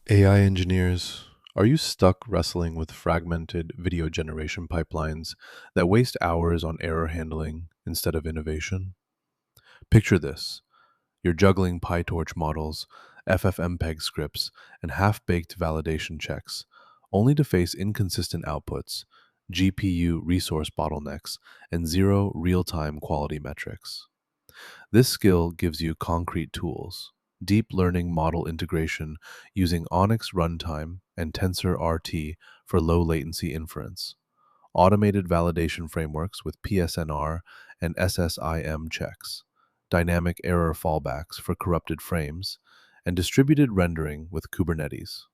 AI engineers, are you stuck wrestling with fragmented video generation pipelines that waste hours on error handling instead of innovation? Picture this: you're juggling PyTorch models, FFmpeg scripts, and half baked validation checks, only to face inconsistent outputs, GPU resource bottlenecks, and zero real time quality metrics. This skill gives you concrete tools: deep learning model integration using Onyx Runtime and TensorRT for low latency inference, automated validation frameworks with PSNR and SSIM checks, dynamic error fallbacks for corrupted frames, and distributed rendering with Kubernetes.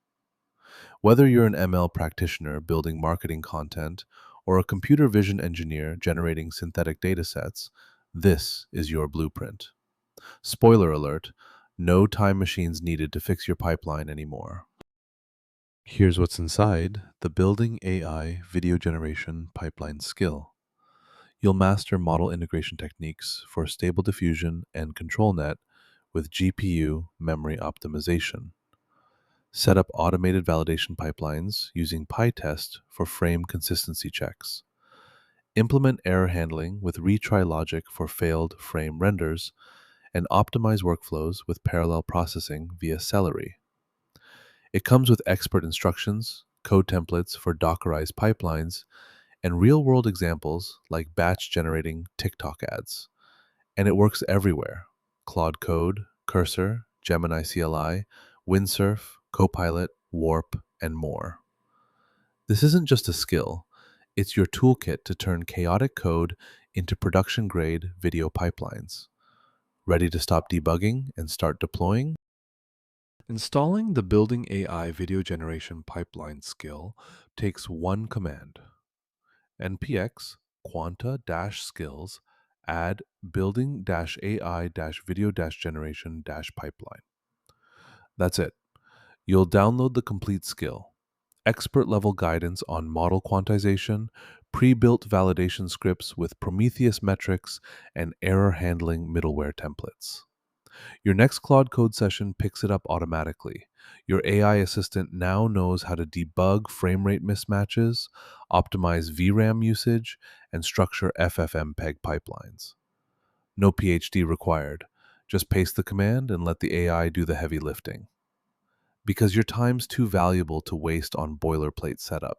Whether you're an ML practitioner building marketing content or a computer vision engineer generating synthetic datasets, this is your blueprint. Spoiler alert: no time machines needed to fix your pipeline anymore. Here's what's inside the Building AI Video Generation Pipeline skill. You'll master model integration techniques for stable diffusion and control net with GPU memory optimization. Set up automated validation pipelines using PyTest for frame consistency checks. Implement error handling with retry logic for failed frame renders, and optimize workflows with parallel processing via Celery. It comes with expert instructions, code templates for Dockerized pipelines, and real world examples like batch generating TikTok ads. And it works everywhere: Claude Code, Cursor, Gemini CLI, Windsurf, Copilot, Warp, and more. This isn't just a skill, it's your toolkit to turn chaotic code into production grade video pipelines. Ready to stop debugging and start deploying? Installing the Building AI Video Generation Pipeline skill takes one command: npx quanta-skills add building AI video generation pipeline. That's it. You'll download the complete skill: expert level guidance on model quantization, pre built validation scripts with Prometheus metrics, and error handling middleware templates. Your next Claude Code session picks it up automatically. Your AI assistant now knows how to debug frame rate mismatches, optimize VRAM usage, and structure FFmpeg pipelines. No PhD required. Just paste the command and let the AI do the heavy lifting. Because your time's too valuable to waste on boilerplate setup.